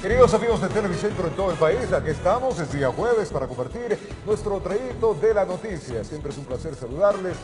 Queridos amigos de Televicentro en todo el país, aquí estamos, es día jueves para compartir nuestro traído de la noticia. Siempre es un placer saludarles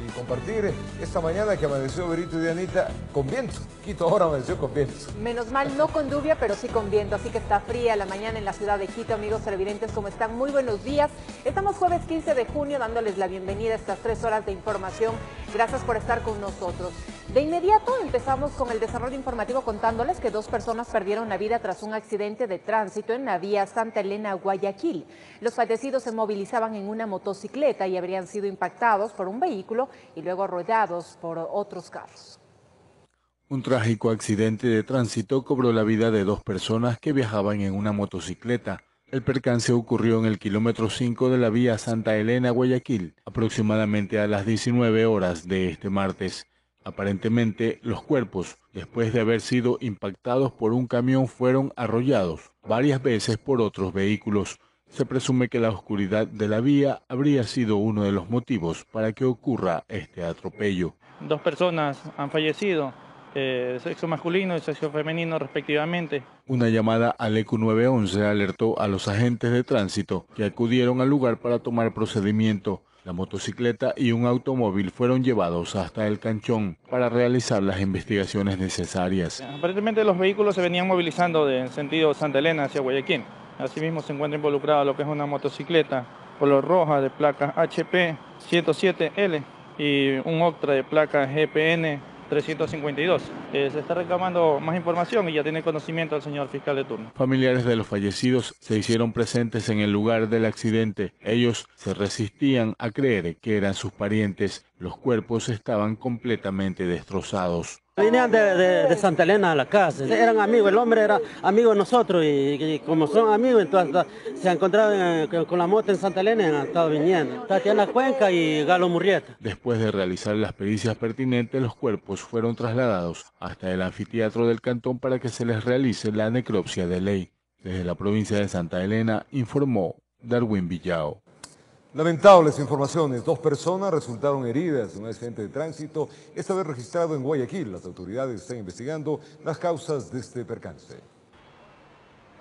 y compartir esta mañana que amaneció Berito y Dianita con viento. Quito ahora amaneció con viento. Menos mal, no con lluvia, pero sí con viento, así que está fría la mañana en la ciudad de Quito. Amigos televidentes, ¿cómo están? Muy buenos días. Estamos jueves 15 de junio dándoles la bienvenida a estas 3 horas de información. Gracias por estar con nosotros. De inmediato empezamos con el desarrollo informativo contándoles que 2 personas perdieron la vida tras un accidente de tránsito en la vía Santa Elena, Guayaquil. Los fallecidos se movilizaban en una motocicleta y habrían sido impactados por un vehículo y luego rodeados por otros carros. Un trágico accidente de tránsito cobró la vida de 2 personas que viajaban en una motocicleta. El percance ocurrió en el kilómetro 5 de la vía Santa Elena, Guayaquil, aproximadamente a las 19 horas de este martes. Aparentemente, los cuerpos, después de haber sido impactados por un camión, fueron arrollados varias veces por otros vehículos. Se presume que la oscuridad de la vía habría sido uno de los motivos para que ocurra este atropello. 2 personas han fallecido, sexo masculino y sexo femenino respectivamente. Una llamada al ECU 911 alertó a los agentes de tránsito que acudieron al lugar para tomar procedimiento. La motocicleta y un automóvil fueron llevados hasta el canchón para realizar las investigaciones necesarias. Aparentemente los vehículos se venían movilizando en sentido Santa Elena hacia Guayaquil. Asimismo se encuentra involucrado lo que es una motocicleta color roja de placa HP 107L y un Octra de placa GPN 352. Se está reclamando más información y ya tiene conocimiento el señor fiscal de turno. Familiares de los fallecidos se hicieron presentes en el lugar del accidente. Ellos se resistían a creer que eran sus parientes. Los cuerpos estaban completamente destrozados. Venían de Santa Elena a la casa, eran amigos, el hombre era amigo de nosotros y como son amigos, entonces se han encontrado con la moto en Santa Elena y han estado viniendo. Tatiana Cuenca y Galo Murrieta. Después de realizar las pericias pertinentes, los cuerpos fueron trasladados hasta el anfiteatro del cantón para que se les realice la necropsia de ley. Desde la provincia de Santa Elena informó Darwin Villao. Lamentables informaciones, 2 personas resultaron heridas en un accidente de tránsito, esta vez registrado en Guayaquil. Las autoridades están investigando las causas de este percance.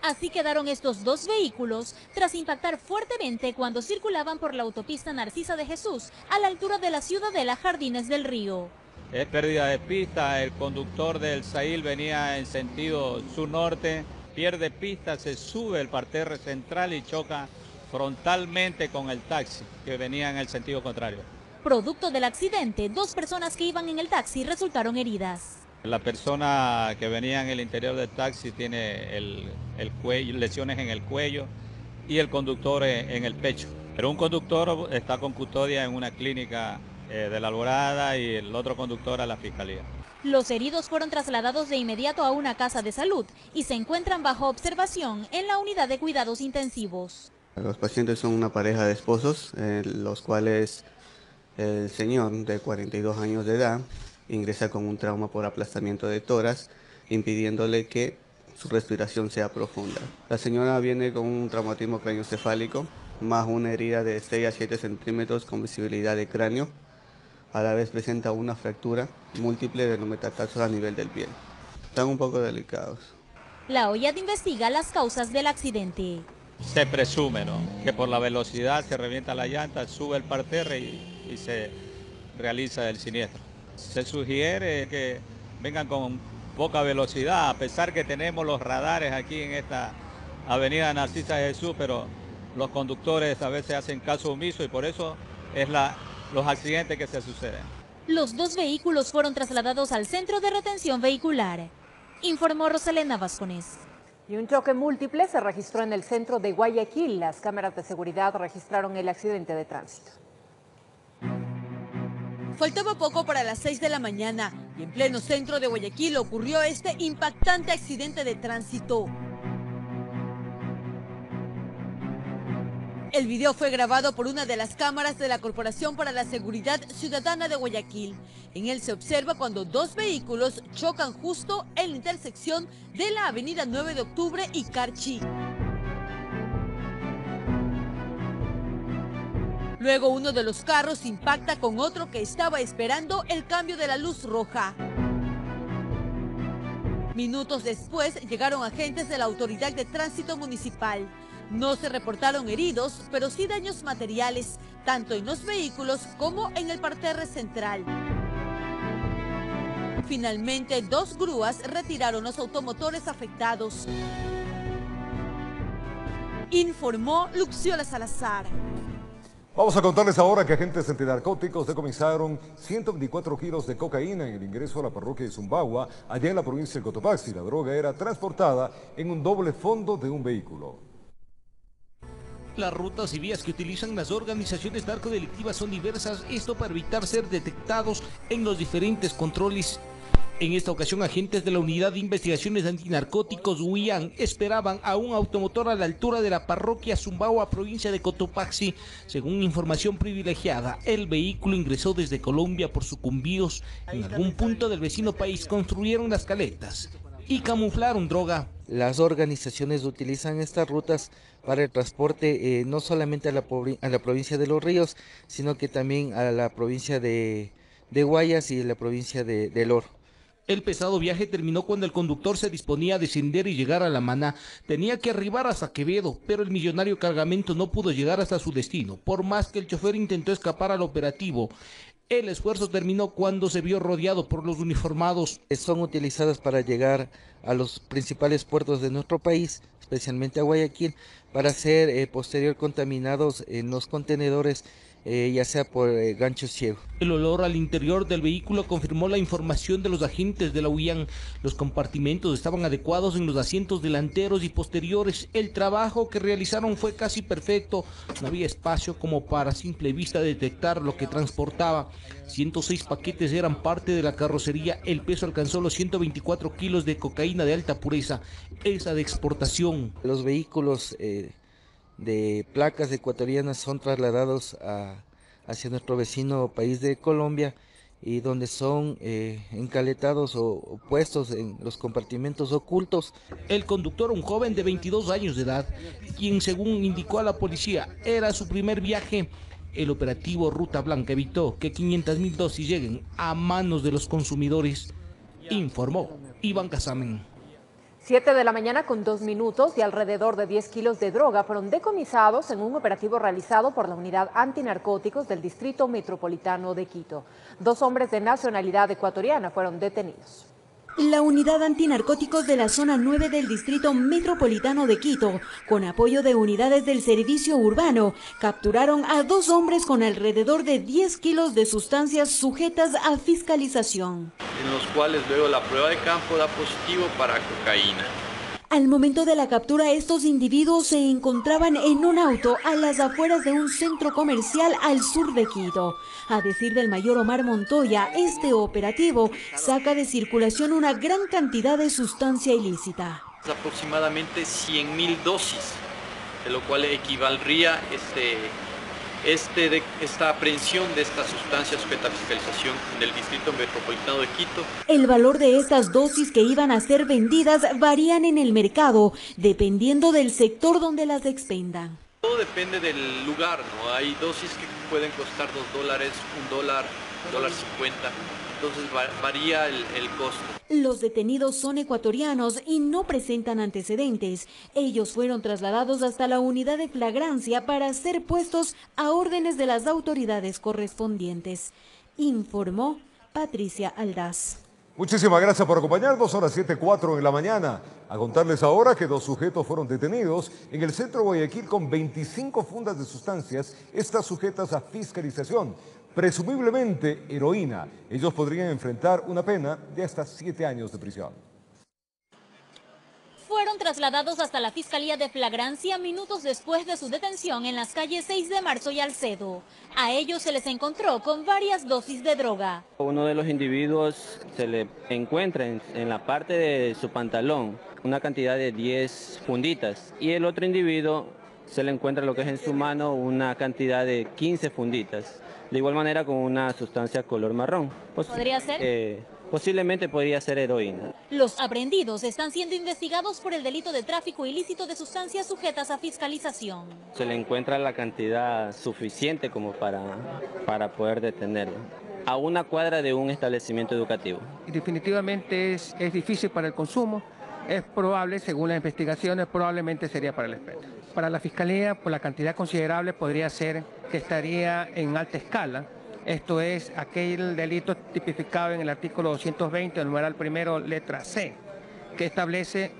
Así quedaron estos 2 vehículos tras impactar fuertemente cuando circulaban por la autopista Narcisa de Jesús a la altura de la ciudadela Jardines del Río. Es pérdida de pista, el conductor del Sail venía en sentido sur-norte, pierde pista, se sube el parterre central y choca frontalmente con el taxi que venía en el sentido contrario. Producto del accidente, 2 personas que iban en el taxi resultaron heridas. La persona que venía en el interior del taxi tiene el cuello, lesiones en el cuello y el conductor en el pecho. Pero un conductor está con custodia en una clínica de la Alborada y el otro conductor a la fiscalía. Los heridos fueron trasladados de inmediato a una casa de salud y se encuentran bajo observación en la unidad de cuidados intensivos. Los pacientes son una pareja de esposos, los cuales el señor de 42 años de edad ingresa con un trauma por aplastamiento de tórax, impidiéndole que su respiración sea profunda. La señora viene con un traumatismo craneoencefálico, más una herida de 6 a 7 centímetros con visibilidad de cráneo. A la vez presenta una fractura múltiple de los metatarsos a nivel del pie. Están un poco delicados. La OIAD investiga las causas del accidente. Se presume, ¿no?, que por la velocidad se revienta la llanta, sube el parterre y se realiza el siniestro. Se sugiere que vengan con poca velocidad, a pesar que tenemos los radares aquí en esta avenida Narcisa de Jesús, pero los conductores a veces hacen caso omiso y por eso es los accidentes que se suceden. Los 2 vehículos fueron trasladados al centro de retención vehicular, informó Rosalena Vascones. Y un choque múltiple se registró en el centro de Guayaquil. Las cámaras de seguridad registraron el accidente de tránsito. Faltaba poco para las 6 de la mañana y en pleno centro de Guayaquil ocurrió este impactante accidente de tránsito. El video fue grabado por una de las cámaras de la Corporación para la Seguridad Ciudadana de Guayaquil. En él se observa cuando 2 vehículos chocan justo en la intersección de la avenida 9 de octubre y Carchi. Luego uno de los carros impacta con otro que estaba esperando el cambio de la luz roja. Minutos después llegaron agentes de la Autoridad de Tránsito Municipal. No se reportaron heridos, pero sí daños materiales, tanto en los vehículos como en el parterre central. Finalmente, 2 grúas retiraron los automotores afectados. Informó Luxiola Salazar. Vamos a contarles ahora que agentes antinarcóticos decomisaron 124 kilos de cocaína en el ingreso a la parroquia de Zumbagua, allá en la provincia de Cotopaxi. La droga era transportada en un doble fondo de un vehículo. Las rutas y vías que utilizan las organizaciones narcodelictivas son diversas, esto para evitar ser detectados en los diferentes controles. En esta ocasión, agentes de la Unidad de Investigaciones Antinarcóticos UIAN esperaban a un automotor a la altura de la parroquia Zumbagua, provincia de Cotopaxi. Según información privilegiada, el vehículo ingresó desde Colombia por sucumbíos. En algún punto del vecino país construyeron las caletas y camuflaron droga. Las organizaciones utilizan estas rutas para el transporte no solamente a la provincia de Los Ríos, sino que también a la provincia de Guayas y la provincia del Oro. El pesado viaje terminó cuando el conductor se disponía a descender y llegar a La Maná. Tenía que arribar hasta Quevedo, pero el millonario cargamento no pudo llegar hasta su destino. Por más que el chofer intentó escapar al operativo, el esfuerzo terminó cuando se vio rodeado por los uniformados. Son utilizadas para llegar a los principales puertos de nuestro país, especialmente a Guayaquil, para ser posterior contaminados en los contenedores, ya sea por ganchos ciegos. El olor al interior del vehículo confirmó la información de los agentes de la UIAN. Los compartimentos estaban adecuados en los asientos delanteros y posteriores. El trabajo que realizaron fue casi perfecto. No había espacio como para a simple vista detectar lo que transportaba. 106 paquetes eran parte de la carrocería. El peso alcanzó los 124 kilos de cocaína de alta pureza, esa de exportación. Los vehículos de placas ecuatorianas son trasladados hacia nuestro vecino país de Colombia, y donde son encaletados o puestos en los compartimentos ocultos. El conductor, un joven de 22 años de edad, quien según indicó a la policía era su primer viaje. El operativo Ruta Blanca evitó que 500.000 dosis lleguen a manos de los consumidores, informó Iván Casamen. 7 de la mañana con 2 minutos y alrededor de 10 kilos de droga fueron decomisados en un operativo realizado por la Unidad Antinarcóticos del Distrito Metropolitano de Quito. 2 hombres de nacionalidad ecuatoriana fueron detenidos. La Unidad Antinarcóticos de la Zona 9 del Distrito Metropolitano de Quito, con apoyo de unidades del Servicio Urbano, capturaron a 2 hombres con alrededor de 10 kilos de sustancias sujetas a fiscalización, en los cuales luego la prueba de campo da positivo para cocaína. Al momento de la captura, estos individuos se encontraban en un auto a las afueras de un centro comercial al sur de Quito. A decir del mayor Omar Montoya, este operativo saca de circulación una gran cantidad de sustancia ilícita. Aproximadamente 100.000 dosis, de lo cual equivaldría esta aprehensión de esta sustancia sujeta a fiscalización del Distrito Metropolitano de Quito. El valor de estas dosis que iban a ser vendidas varían en el mercado, dependiendo del sector donde las expendan. Todo depende del lugar, ¿no? Hay dosis que pueden costar $2, $1, $1.50, entonces varía el costo. Los detenidos son ecuatorianos y no presentan antecedentes. Ellos fueron trasladados hasta la unidad de flagrancia para ser puestos a órdenes de las autoridades correspondientes, informó Patricia Aldaz. Muchísimas gracias por acompañarnos. Son las 7:04 de la mañana. A contarles ahora que 2 sujetos fueron detenidos en el centro de Guayaquil con 25 fundas de sustancias, estas sujetas a fiscalización, presumiblemente heroína. Ellos podrían enfrentar una pena de hasta 7 años de prisión. Fueron trasladados hasta la Fiscalía de Flagrancia minutos después de su detención en las calles 6 de Marzo y Alcedo. A ellos se les encontró con varias dosis de droga. Uno de los individuos se le encuentra en la parte de su pantalón una cantidad de 10 funditas y el otro individuo se le encuentra lo que es en su mano una cantidad de 15 funditas. De igual manera con una sustancia color marrón. ¿Podría ser? Posiblemente podría ser heroína. Los aprehendidos están siendo investigados por el delito de tráfico ilícito de sustancias sujetas a fiscalización. Se le encuentra la cantidad suficiente como para poder detenerlo. a una cuadra de un establecimiento educativo. Definitivamente es difícil para el consumo. Es probable, según las investigaciones, probablemente sería para el expendio. Para la Fiscalía, por la cantidad considerable, podría ser que estaría en alta escala. Esto es aquel delito tipificado en el artículo 220, el numeral primero, letra C, que establece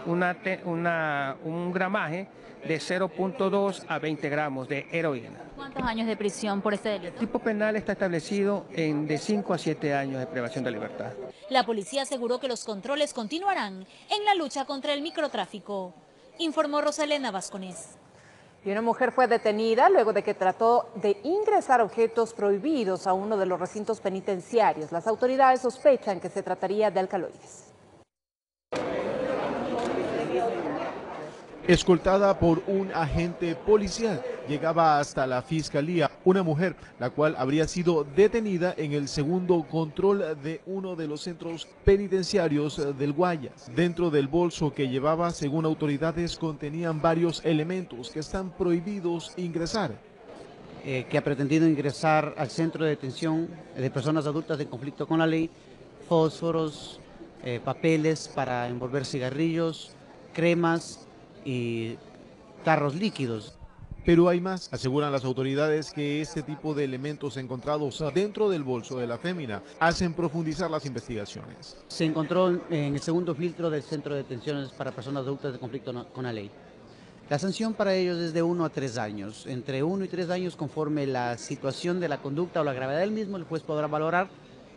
un gramaje de 0.2 a 20 gramos de heroína. ¿Cuántos años de prisión por este delito? El tipo penal está establecido en de 5 a 7 años de privación de libertad. La policía aseguró que los controles continuarán en la lucha contra el microtráfico, informó Rosalena Vasconés. Y una mujer fue detenida luego de que trató de ingresar objetos prohibidos a uno de los recintos penitenciarios. Las autoridades sospechan que se trataría de alcaloides. Escoltada por un agente policial, llegaba hasta la fiscalía una mujer, la cual habría sido detenida en el segundo control de uno de los centros penitenciarios del Guayas. Dentro del bolso que llevaba, según autoridades, contenían varios elementos que están prohibidos ingresar. Que ha pretendido ingresar al centro de detención de personas adultas en conflicto con la ley, fósforos, papeles para envolver cigarrillos, cremas y tarros líquidos. Pero hay más. Aseguran las autoridades que este tipo de elementos encontrados dentro del bolso de la fémina hacen profundizar las investigaciones. Se encontró en el segundo filtro del centro de detenciones para personas adultas de conflicto con la ley. La sanción para ellos es de 1 a 3 años. Entre 1 y 3 años, conforme la situación de la conducta o la gravedad del mismo, el juez podrá valorar.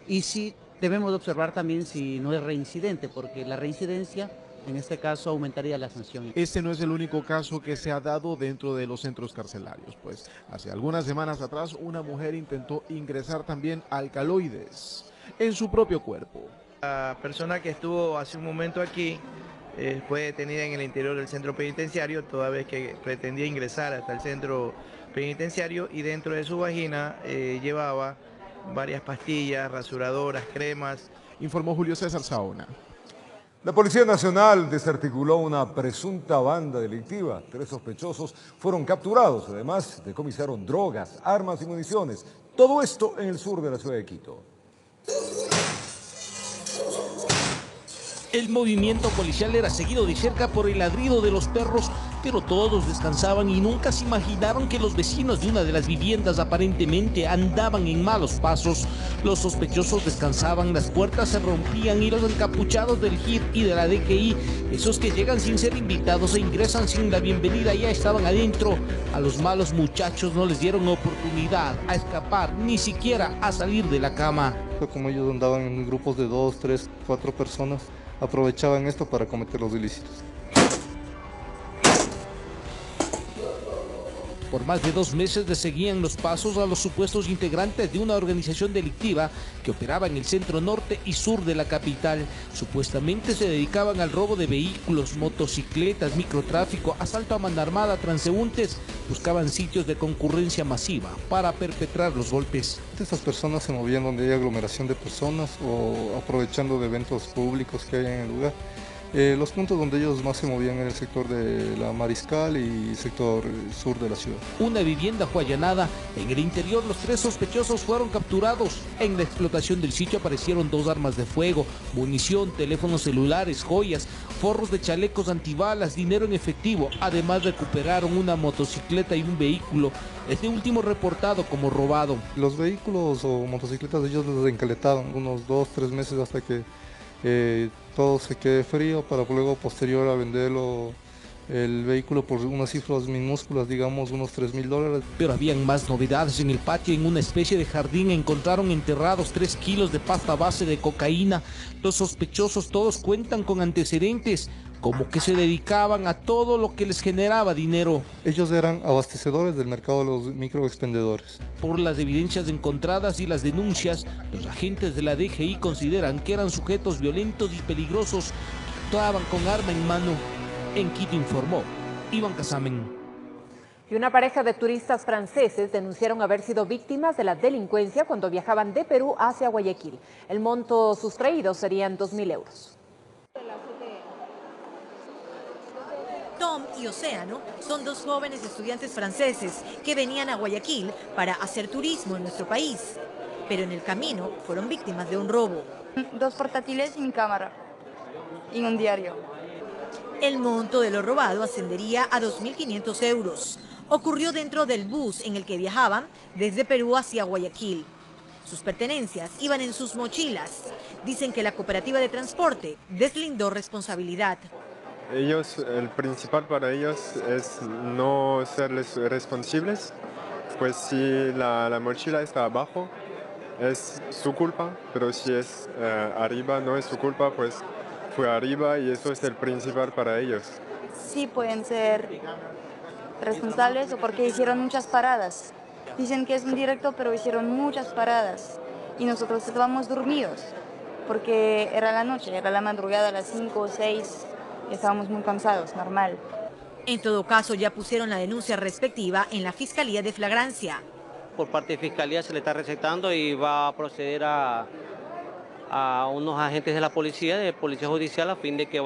Y sí debemos observar también si no es reincidente, porque la reincidencia en este caso aumentaría la sanción. Este no es el único caso que se ha dado dentro de los centros carcelarios, pues hace algunas semanas atrás una mujer intentó ingresar también alcaloides en su propio cuerpo. La persona que estuvo hace un momento aquí fue detenida en el interior del centro penitenciario, toda vez que pretendía ingresar hasta el centro penitenciario, y dentro de su vagina llevaba varias pastillas, rasuradoras, cremas. Informó Julio César Saona. La Policía Nacional desarticuló una presunta banda delictiva. 3 sospechosos fueron capturados. Además, decomisaron drogas, armas y municiones. Todo esto en el sur de la ciudad de Quito. El movimiento policial era seguido de cerca por el ladrido de los perros, pero todos descansaban y nunca se imaginaron que los vecinos de una de las viviendas aparentemente andaban en malos pasos. Los sospechosos descansaban, las puertas se rompían y los encapuchados del JIR y de la DGI, esos que llegan sin ser invitados e ingresan sin la bienvenida, ya estaban adentro. A los malos muchachos no les dieron oportunidad a escapar, ni siquiera a salir de la cama. Como ellos andaban en grupos de 2, 3, 4 personas, aprovechaban esto para cometer los ilícitos. Por más de 2 meses le seguían los pasos a los supuestos integrantes de una organización delictiva que operaba en el centro norte y sur de la capital. Supuestamente se dedicaban al robo de vehículos, motocicletas, microtráfico, asalto a mano armada, transeúntes. Buscaban sitios de concurrencia masiva para perpetrar los golpes. Estas personas se movían donde hay aglomeración de personas o aprovechando de eventos públicos que hay en el lugar. Los puntos donde ellos más se movían en el sector de la Mariscal y sector sur de la ciudad. Una vivienda fue allanada. En el interior, los 3 sospechosos fueron capturados. En la explotación del sitio aparecieron 2 armas de fuego, munición, teléfonos celulares, joyas, forros de chalecos antibalas, dinero en efectivo. Además, recuperaron una motocicleta y un vehículo, este último reportado como robado. Los vehículos o motocicletas ellos los encaletaban unos 2, 3 meses hasta que todo se quede frío, para luego posterior a venderlo el vehículo por unas cifras minúsculas, digamos unos $3.000. Pero habían más novedades. En el patio, en una especie de jardín, encontraron enterrados 3 kilos de pasta base de cocaína. Los sospechosos todos cuentan con antecedentes, como que se dedicaban a todo lo que les generaba dinero. Ellos eran abastecedores del mercado de los microexpendedores. Por las evidencias encontradas y las denuncias, los agentes de la DGI consideran que eran sujetos violentos y peligrosos que actuaban con arma en mano. En Quito, informó Iván Casamen. Y una pareja de turistas franceses denunciaron haber sido víctimas de la delincuencia cuando viajaban de Perú hacia Guayaquil. El monto sustraído serían 2.000 euros. Tom y Océano son 2 jóvenes estudiantes franceses que venían a Guayaquil para hacer turismo en nuestro país. pero en el camino fueron víctimas de un robo. 2 portátiles y mi cámara, y un diario. El monto de lo robado ascendería a 2.500 euros. Ocurrió dentro del bus en el que viajaban desde Perú hacia Guayaquil. Sus pertenencias iban en sus mochilas. Dicen que la cooperativa de transporte deslindó responsabilidad. El principal para ellos es no serles responsables, pues si la mochila está abajo es su culpa, pero si es arriba no es su culpa, pues fue arriba y eso es el principal para ellos. Sí pueden ser responsables o porque hicieron muchas paradas. Dicen que es un directo, pero hicieron muchas paradas y nosotros estábamos dormidos porque era la noche, era la madrugada a las 5 o 6 y estábamos muy cansados, normal. En todo caso, ya pusieron la denuncia respectiva en la Fiscalía de Flagrancia. Por parte de Fiscalía se le está recetando y va a proceder a unos agentes de la Policía Judicial, a fin de que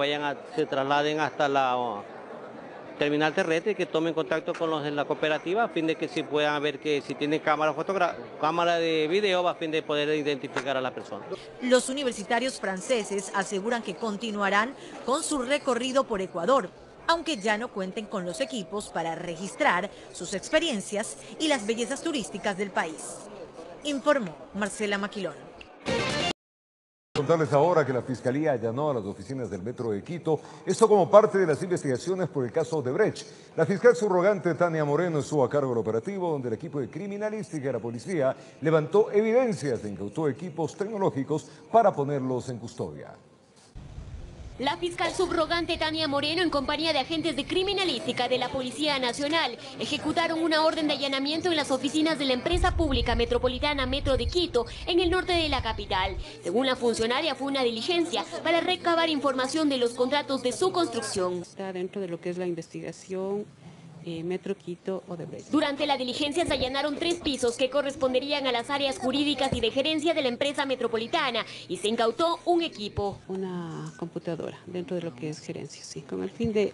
se trasladen hasta la terminal terrestre y que tomen contacto con los de la cooperativa a fin de que si puedan ver que si tienen cámara de video a fin de poder identificar a la persona. Los universitarios franceses aseguran que continuarán con su recorrido por Ecuador, aunque ya no cuenten con los equipos para registrar sus experiencias y las bellezas turísticas del país. Informó Marcela Maquilón. Contarles ahora que la Fiscalía allanó a las oficinas del Metro de Quito, esto como parte de las investigaciones por el caso Odebrecht. La fiscal subrogante Tania Moreno estuvo a cargo del operativo, donde el equipo de criminalística de la policía levantó evidencias e incautó equipos tecnológicos para ponerlos en custodia. La fiscal subrogante Tania Moreno, en compañía de agentes de criminalística de la Policía Nacional, ejecutaron una orden de allanamiento en las oficinas de la empresa pública metropolitana Metro de Quito, en el norte de la capital. Según la funcionaria, fue una diligencia para recabar información de los contratos de su construcción. Está dentro de lo que es la investigación Metro Quito Odebrecht. Durante la diligencia se allanaron 3 pisos que corresponderían a las áreas jurídicas y de gerencia de la empresa metropolitana y se incautó un equipo. Una computadora dentro de lo que es gerencia, sí, con el fin de,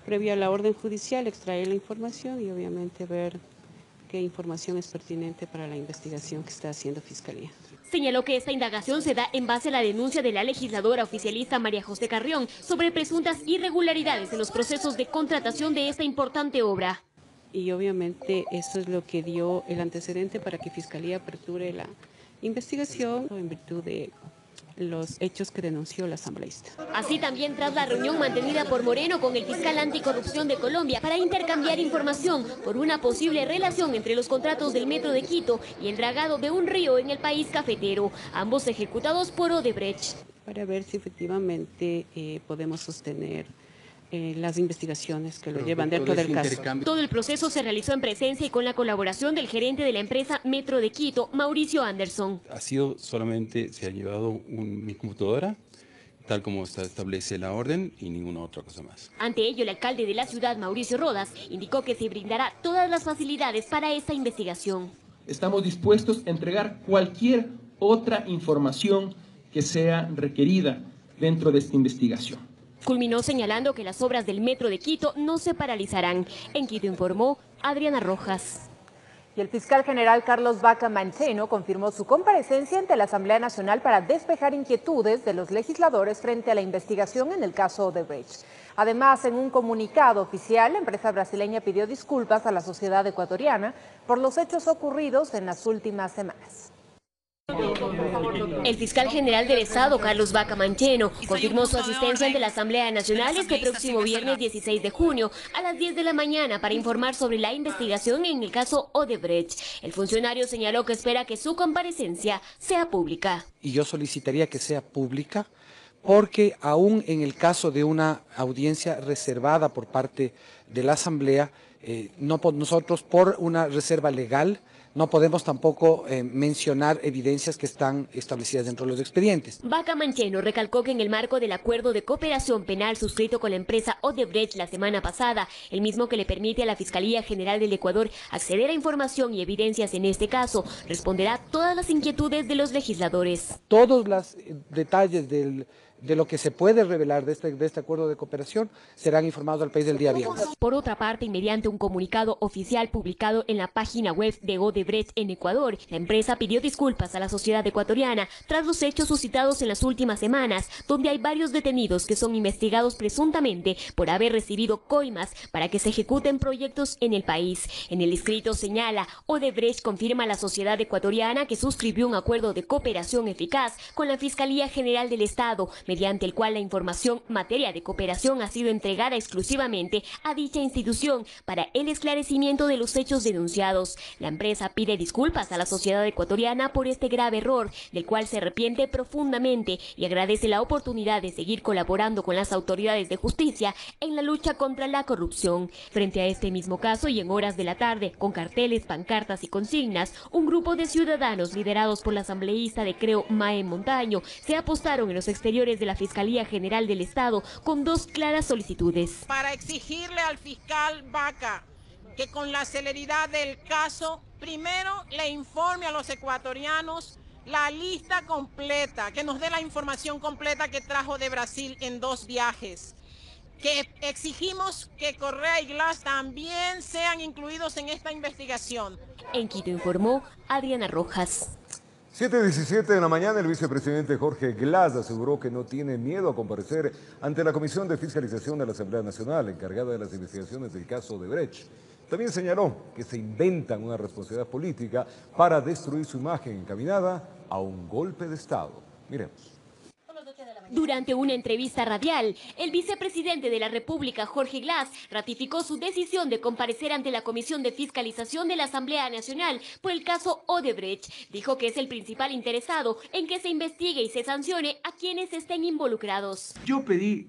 previo a la orden judicial, extraer la información y obviamente ver qué información es pertinente para la investigación que está haciendo Fiscalía. Señaló que esta indagación se da en base a la denuncia de la legisladora oficialista María José Carrión sobre presuntas irregularidades en los procesos de contratación de esta importante obra. Y obviamente eso es lo que dio el antecedente para que Fiscalía aperture la investigación en virtud de los hechos que denunció la asambleísta. Así también tras la reunión mantenida por Moreno con el fiscal anticorrupción de Colombia para intercambiar información por una posible relación entre los contratos del Metro de Quito y el dragado de un río en el país cafetero, ambos ejecutados por Odebrecht. Para ver si efectivamente podemos sostener las investigaciones que lo llevan dentro del caso. Todo el proceso se realizó en presencia y con la colaboración del gerente de la empresa Metro de Quito, Mauricio Anderson. Se ha llevado mi computadora, tal como establece la orden, y ninguna otra cosa más. Ante ello, el alcalde de la ciudad, Mauricio Rodas, indicó que se brindará todas las facilidades para esta investigación. Estamos dispuestos a entregar cualquier otra información que sea requerida dentro de esta investigación. Culminó señalando que las obras del Metro de Quito no se paralizarán. En Quito informó Adriana Rojas. Y el fiscal general Carlos Vaca Mancheno confirmó su comparecencia ante la Asamblea Nacional para despejar inquietudes de los legisladores frente a la investigación en el caso Odebrecht. Además, en un comunicado oficial, la empresa brasileña pidió disculpas a la sociedad ecuatoriana por los hechos ocurridos en las últimas semanas. El fiscal general del Estado, Carlos Vaca Mancheno, confirmó su asistencia ante la Asamblea Nacional este próximo viernes 16 de junio a las 10 de la mañana para informar sobre la investigación en el caso Odebrecht. El funcionario señaló que espera que su comparecencia sea pública. Y yo solicitaría que sea pública porque aún en el caso de una audiencia reservada por parte de la Asamblea, nosotros por una reserva legal, no podemos tampoco mencionar evidencias que están establecidas dentro de los expedientes. Vaca Mancheno recalcó que en el marco del acuerdo de cooperación penal suscrito con la empresa Odebrecht la semana pasada, el mismo que le permite a la Fiscalía General del Ecuador acceder a información y evidencias en este caso, responderá a todas las inquietudes de los legisladores. Todos los detalles de lo que se puede revelar de este acuerdo de cooperación serán informados al país del día viernes. Por otra parte, y mediante un comunicado oficial publicado en la página web de Odebrecht en Ecuador, la empresa pidió disculpas a la sociedad ecuatoriana tras los hechos suscitados en las últimas semanas, donde hay varios detenidos que son investigados presuntamente por haber recibido coimas para que se ejecuten proyectos en el país. En el escrito señala, Odebrecht confirma a la sociedad ecuatoriana que suscribió un acuerdo de cooperación eficaz con la Fiscalía General del Estado, mediante el cual la información materia de cooperación ha sido entregada exclusivamente a dicha institución para el esclarecimiento de los hechos denunciados. La empresa pide disculpas a la sociedad ecuatoriana por este grave error, del cual se arrepiente profundamente y agradece la oportunidad de seguir colaborando con las autoridades de justicia en la lucha contra la corrupción. Frente a este mismo caso y en horas de la tarde, con carteles, pancartas y consignas, un grupo de ciudadanos liderados por la asambleísta de Creo Mae Montaño se apostaron en los exteriores de la Fiscalía General del Estado con dos claras solicitudes. Para exigirle al fiscal Vaca que con la celeridad del caso, primero le informe a los ecuatorianos la lista completa, que nos dé la información completa que trajo de Brasil en 2 viajes. Que exigimos que Correa y Glass también sean incluidos en esta investigación. En Quito informó Adriana Rojas. 7:17 de la mañana, el vicepresidente Jorge Glass aseguró que no tiene miedo a comparecer ante la Comisión de Fiscalización de la Asamblea Nacional, encargada de las investigaciones del caso Odebrecht. También señaló que se inventan una responsabilidad política para destruir su imagen encaminada a un golpe de Estado. Miremos. Durante una entrevista radial, el vicepresidente de la República, Jorge Glass, ratificó su decisión de comparecer ante la Comisión de Fiscalización de la Asamblea Nacional por el caso Odebrecht. Dijo que es el principal interesado en que se investigue y se sancione a quienes estén involucrados. Yo pedí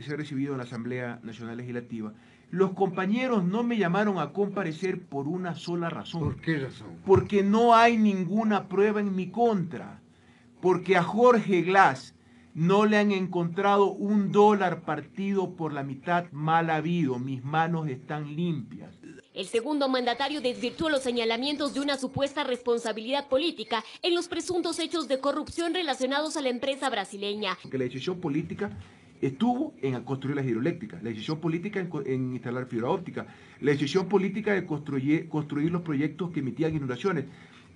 ser recibido en la Asamblea Nacional Legislativa. Los compañeros no me llamaron a comparecer por una sola razón. ¿Por qué razón? Porque no hay ninguna prueba en mi contra. Porque a Jorge Glass no le han encontrado $1 partido por la mitad mal habido. Mis manos están limpias. El segundo mandatario desvirtuó los señalamientos de una supuesta responsabilidad política en los presuntos hechos de corrupción relacionados a la empresa brasileña. Porque la decisión política estuvo en construir las hidroeléctricas, la decisión política en instalar fibra óptica, la decisión política de construir los proyectos que emitían inundaciones.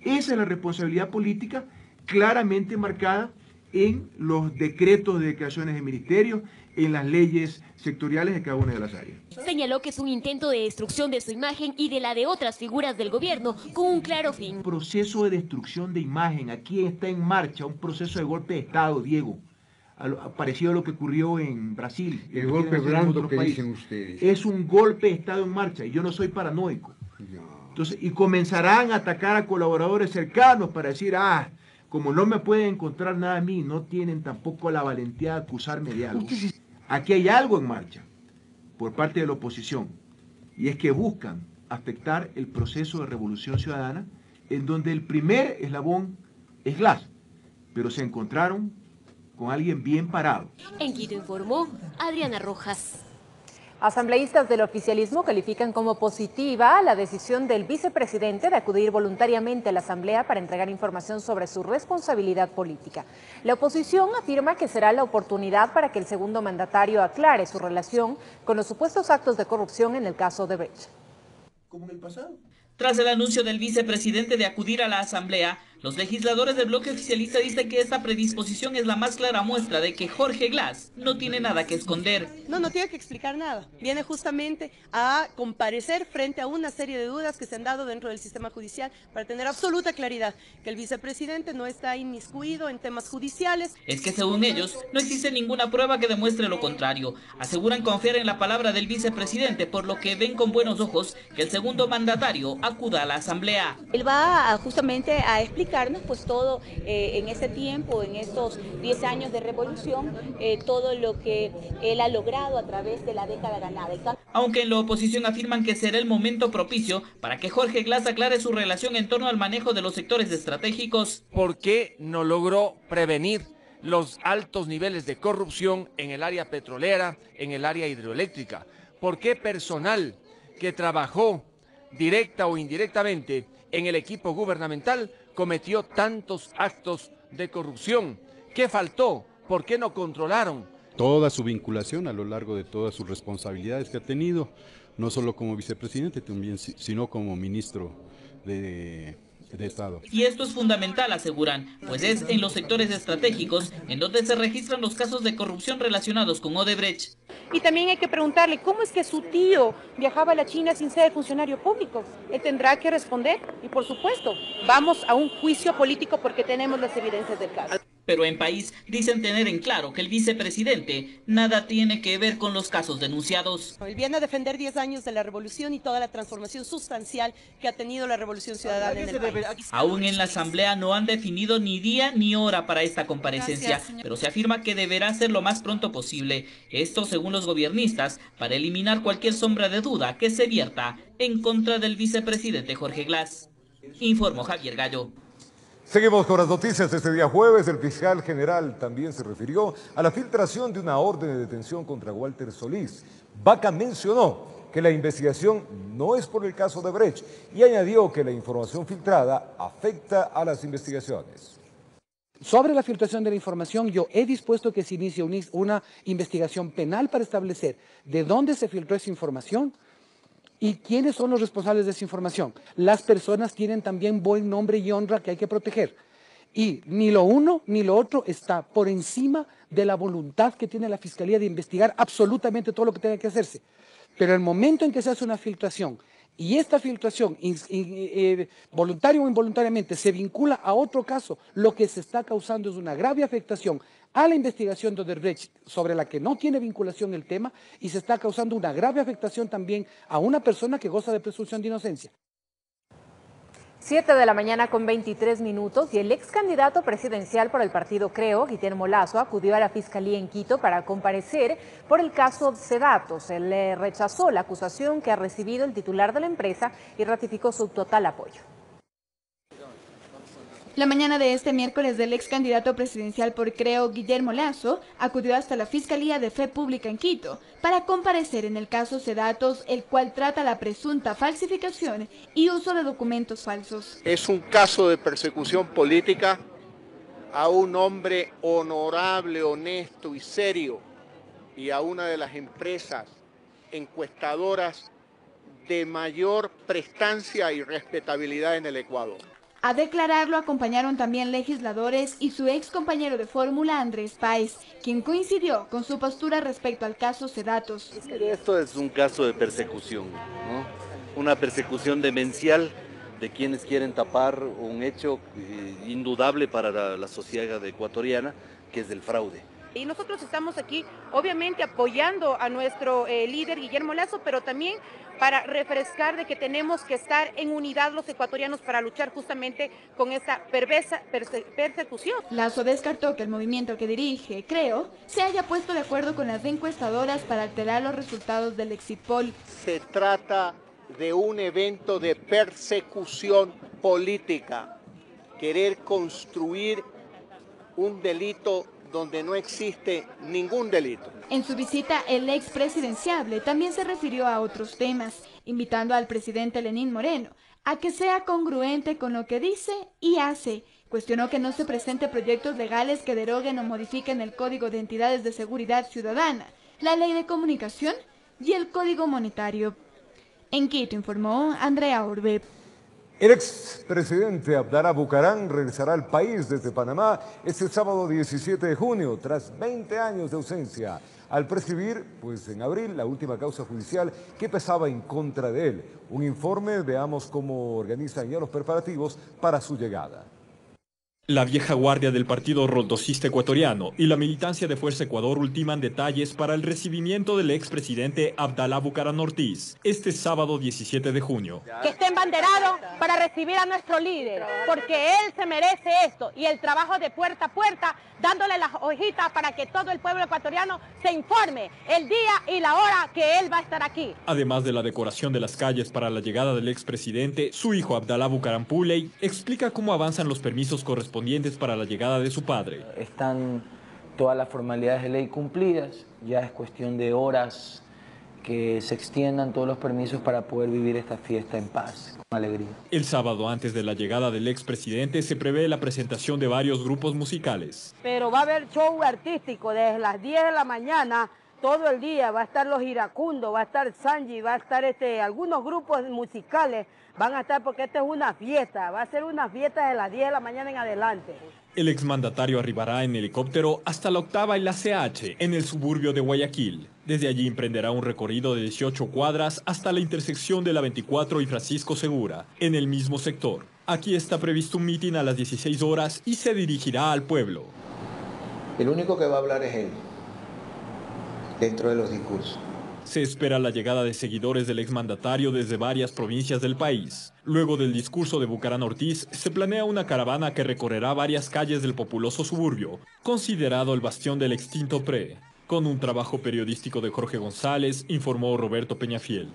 Esa es la responsabilidad política claramente marcada en los decretos de declaraciones de ministerios, en las leyes sectoriales de cada una de las áreas. Señaló que es un intento de destrucción de su imagen y de la de otras figuras del gobierno con un claro fin. Un proceso de destrucción de imagen, aquí está en marcha un proceso de golpe de Estado, Diego, parecido a lo que ocurrió en Brasil. El golpe blando que dicen ustedes. Es un golpe de Estado en marcha y yo no soy paranoico. Entonces, y comenzarán a atacar a colaboradores cercanos para decir, como no me pueden encontrar nada a mí, no tienen tampoco la valentía de acusarme de algo. Aquí hay algo en marcha por parte de la oposición, y es que buscan afectar el proceso de revolución ciudadana, en donde el primer eslabón es Glass, pero se encontraron con alguien bien parado. En Quito informó Adriana Rojas. Asambleístas del oficialismo califican como positiva la decisión del vicepresidente de acudir voluntariamente a la Asamblea para entregar información sobre su responsabilidad política. La oposición afirma que será la oportunidad para que el segundo mandatario aclare su relación con los supuestos actos de corrupción en el caso Odebrecht. Como en el pasado. Tras el anuncio del vicepresidente de acudir a la Asamblea, los legisladores del bloque oficialista dicen que esta predisposición es la más clara muestra de que Jorge Glass no tiene nada que esconder. No tiene que explicar nada. Viene justamente a comparecer frente a una serie de dudas que se han dado dentro del sistema judicial para tener absoluta claridad que el vicepresidente no está inmiscuido en temas judiciales. Es que según ellos, no existe ninguna prueba que demuestre lo contrario. Aseguran confiar en la palabra del vicepresidente, por lo que ven con buenos ojos que el segundo mandatario acuda a la Asamblea. Él va justamente a explicarnos pues todo en ese tiempo, en estos 10 años de revolución, todo lo que él ha logrado a través de la década ganada. Aunque en la oposición afirman que será el momento propicio para que Jorge Glass aclare su relación en torno al manejo de los sectores estratégicos. ¿Por qué no logró prevenir los altos niveles de corrupción en el área petrolera, en el área hidroeléctrica? ¿Por qué personal que trabajó directa o indirectamente en el equipo gubernamental cometió tantos actos de corrupción? ¿Qué faltó ¿Por qué no controlaron? Toda su vinculación a lo largo de todas sus responsabilidades que ha tenido, no solo como vicepresidente, también, sino como ministro de Estado. Y esto es fundamental, aseguran, pues es en los sectores estratégicos en donde se registran los casos de corrupción relacionados con Odebrecht. Y también hay que preguntarle cómo es que su tío viajaba a la China sin ser funcionario público. Él tendrá que responder y, por supuesto, vamos a un juicio político porque tenemos las evidencias del caso. Pero en país dicen tener en claro que el vicepresidente nada tiene que ver con los casos denunciados. Él viene a defender 10 años de la revolución y toda la transformación sustancial que ha tenido la revolución ciudadana en el país. Aún en la asamblea no han definido ni día ni hora para esta comparecencia, pero se afirma que deberá ser lo más pronto posible. Esto según los gobiernistas, para eliminar cualquier sombra de duda que se vierta en contra del vicepresidente Jorge Glass. Informó Javier Gallo. Seguimos con las noticias de este día jueves. El fiscal general también se refirió a la filtración de una orden de detención contra Walter Solís. Vaca mencionó que la investigación no es por el caso de Brecht y añadió que la información filtrada afecta a las investigaciones. Sobre la filtración de la información, yo he dispuesto que se inicie una investigación penal para establecer de dónde se filtró esa información y quiénes son los responsables de esa información. Las personas tienen también buen nombre y honra que hay que proteger. Y ni lo uno ni lo otro está por encima de la voluntad que tiene la Fiscalía de investigar absolutamente todo lo que tenga que hacerse. Pero el momento en que se hace una filtración y esta filtración, voluntaria o involuntariamente, se vincula a otro caso, lo que se está causando es una grave afectación a la investigación de Odebrecht, sobre la que no tiene vinculación el tema, y se está causando una grave afectación también a una persona que goza de presunción de inocencia. 7 de la mañana con 23 minutos y el ex candidato presidencial por el partido Creo, Guillermo Lasso, acudió a la Fiscalía en Quito para comparecer por el caso Sedatos. Él rechazó la acusación que ha recibido el titular de la empresa y ratificó su total apoyo. La mañana de este miércoles, el ex candidato presidencial por Creo, Guillermo Lasso, acudió hasta la Fiscalía de Fe Pública en Quito para comparecer en el caso Sedatos, el cual trata la presunta falsificación y uso de documentos falsos. Es un caso de persecución política a un hombre honorable, honesto y serio, y a una de las empresas encuestadoras de mayor prestancia y respetabilidad en el Ecuador. A declararlo acompañaron también legisladores y su ex compañero de fórmula, Andrés Páez, quien coincidió con su postura respecto al caso Sedatos. Esto es un caso de persecución, ¿no? Una persecución demencial de quienes quieren tapar un hecho indudable para la sociedad ecuatoriana, que es el fraude. Y nosotros estamos aquí, obviamente, apoyando a nuestro líder Guillermo Lasso, pero también para refrescar de que tenemos que estar en unidad los ecuatorianos para luchar justamente con esta perversa persecución. Lasso descartó que el movimiento que dirige, Creo, se haya puesto de acuerdo con las encuestadoras para alterar los resultados del exit poll. Se trata de un evento de persecución política, querer construir un delito donde no existe ningún delito. En su visita, el ex presidenciable también se refirió a otros temas, invitando al presidente Lenín Moreno a que sea congruente con lo que dice y hace. Cuestionó que no se presente proyectos legales que deroguen o modifiquen el Código de Entidades de Seguridad Ciudadana, la Ley de Comunicación y el Código Monetario. En Quito informó Andrea Orbe. El expresidente Abdalá Bucaram regresará al país desde Panamá este sábado 17 de junio, tras 20 años de ausencia, al prescribir, pues en abril, la última causa judicial que pesaba en contra de él. Un informe, veamos cómo organizan ya los preparativos para su llegada. La vieja guardia del partido roldosista ecuatoriano y la militancia de Fuerza Ecuador ultiman detalles para el recibimiento del expresidente Abdalá Bucaram Ortiz este sábado 17 de junio. Que esté embanderado para recibir a nuestro líder, porque él se merece esto y el trabajo de puerta a puerta, dándole las hojitas para que todo el pueblo ecuatoriano se informe el día y la hora que él va a estar aquí. Además de la decoración de las calles para la llegada del expresidente, su hijo Abdalá Bucaram Puley explica cómo avanzan los permisos correspondientes para la llegada de su padre. Están todas las formalidades de ley cumplidas, ya es cuestión de horas que se extiendan todos los permisos para poder vivir esta fiesta en paz, con alegría. El sábado, antes de la llegada del expresidente, se prevé la presentación de varios grupos musicales. Pero va a haber show artístico desde las 10 de la mañana, todo el día. Va a estar los iracundos, va a estar Sanji, va a estar algunos grupos musicales, van a estar porque esta es una fiesta, va a ser una fiesta de las 10 de la mañana en adelante. El exmandatario arribará en helicóptero hasta la octava y la CH, en el suburbio de Guayaquil. Desde allí emprenderá un recorrido de 18 cuadras hasta la intersección de la 24 y Francisco Segura, en el mismo sector. Aquí está previsto un mitin a las 16 horas y se dirigirá al pueblo. El único que va a hablar es él, dentro de los discursos. Se espera la llegada de seguidores del exmandatario desde varias provincias del país. Luego del discurso de Bucaram Ortiz, se planea una caravana que recorrerá varias calles del populoso suburbio, considerado el bastión del extinto PRE. Con un trabajo periodístico de Jorge González, informó Roberto Peñafiel.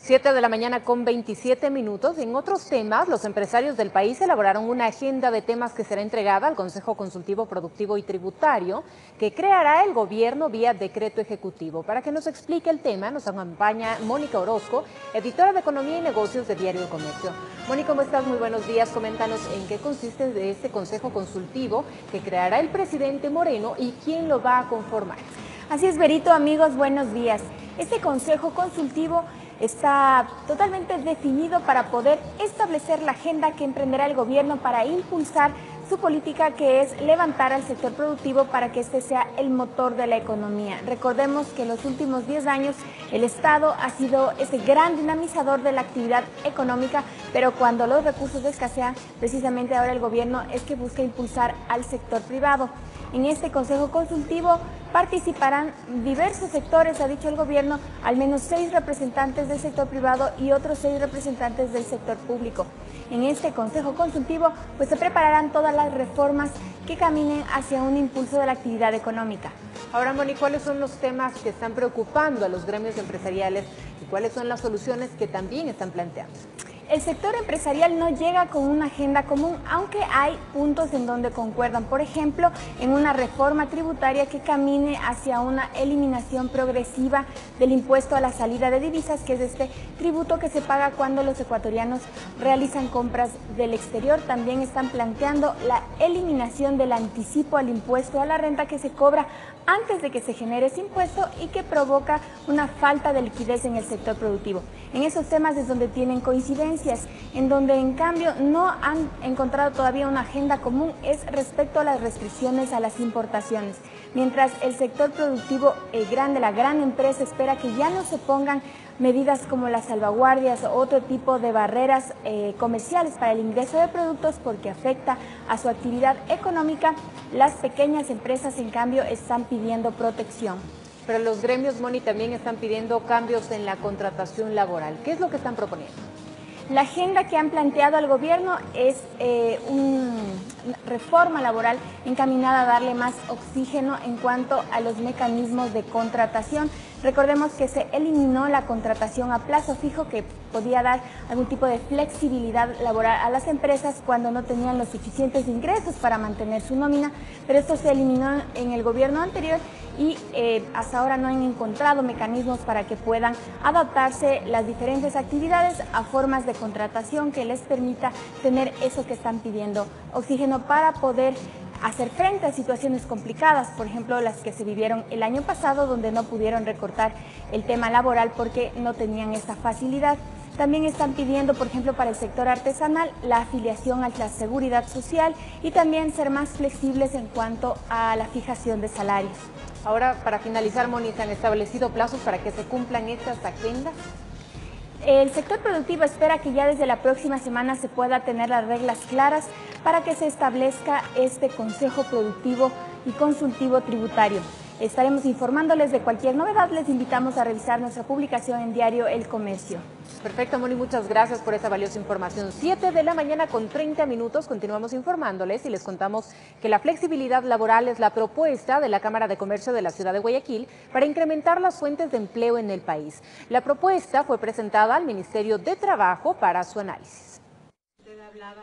7 de la mañana con 27 minutos. En otros temas, los empresarios del país elaboraron una agenda de temas que será entregada al Consejo Consultivo Productivo y Tributario, que creará el gobierno vía decreto ejecutivo. Para que nos explique el tema, nos acompaña Mónica Orozco, editora de Economía y Negocios de Diario El Comercio. Mónica, ¿cómo estás? Muy buenos días. Coméntanos en qué consiste de este Consejo Consultivo que creará el presidente Moreno y quién lo va a conformar. Así es, Berito, amigos, buenos días. Este Consejo Consultivo está totalmente definido para poder establecer la agenda que emprenderá el gobierno para impulsar su política, que es levantar al sector productivo para que este sea el motor de la economía. Recordemos que en los últimos 10 años el Estado ha sido ese gran dinamizador de la actividad económica, pero cuando los recursos escasean, precisamente ahora el gobierno es que busca impulsar al sector privado. En este Consejo Consultivo participarán diversos sectores, ha dicho el gobierno, al menos 6 representantes del sector privado y otros 6 representantes del sector público. En este Consejo Consultivo pues se prepararán todas las reformas que caminen hacia un impulso de la actividad económica. Ahora, Moni, ¿cuáles son los temas que están preocupando a los gremios empresariales y cuáles son las soluciones que también están planteando? El sector empresarial no llega con una agenda común, aunque hay puntos en donde concuerdan. Por ejemplo, en una reforma tributaria que camine hacia una eliminación progresiva del impuesto a la salida de divisas, que es este tributo que se paga cuando los ecuatorianos realizan compras del exterior. También están planteando la eliminación del anticipo al impuesto a la renta que se cobra antes de que se genere ese impuesto y que provoca una falta de liquidez en el sector productivo. En esos temas es donde tienen coincidencias, en donde en cambio no han encontrado todavía una agenda común es respecto a las restricciones a las importaciones. Mientras el sector productivo grande, la gran empresa, espera que ya no se pongan medidas como las salvaguardias o otro tipo de barreras comerciales para el ingreso de productos porque afecta a su actividad económica, las pequeñas empresas en cambio están pidiendo protección. Pero los gremios, Moni, también están pidiendo cambios en la contratación laboral. ¿Qué es lo que están proponiendo? La agenda que han planteado al gobierno es una reforma laboral encaminada a darle más oxígeno en cuanto a los mecanismos de contratación. Recordemos que se eliminó la contratación a plazo fijo, que podía dar algún tipo de flexibilidad laboral a las empresas cuando no tenían los suficientes ingresos para mantener su nómina, pero esto se eliminó en el gobierno anterior y hasta ahora no han encontrado mecanismos para que puedan adaptarse las diferentes actividades a formas de contratación que les permita tener eso que están pidiendo, oxígeno para poder hacer frente a situaciones complicadas, por ejemplo las que se vivieron el año pasado, donde no pudieron recortar el tema laboral porque no tenían esta facilidad. También están pidiendo, por ejemplo, para el sector artesanal, la afiliación a la seguridad social y también ser más flexibles en cuanto a la fijación de salarios. Ahora, para finalizar, Moni, ¿se han establecido plazos para que se cumplan estas agendas? El sector productivo espera que ya desde la próxima semana se pueda tener las reglas claras para que se establezca este Consejo Productivo y Consultivo Tributario. Estaremos informándoles de cualquier novedad. Les invitamos a revisar nuestra publicación en Diario El Comercio. Perfecto, Moni, muchas gracias por esa valiosa información. 7 de la mañana con 30 minutos, continuamos informándoles y les contamos que la flexibilidad laboral es la propuesta de la Cámara de Comercio de la ciudad de Guayaquil para incrementar las fuentes de empleo en el país. La propuesta fue presentada al Ministerio de Trabajo para su análisis.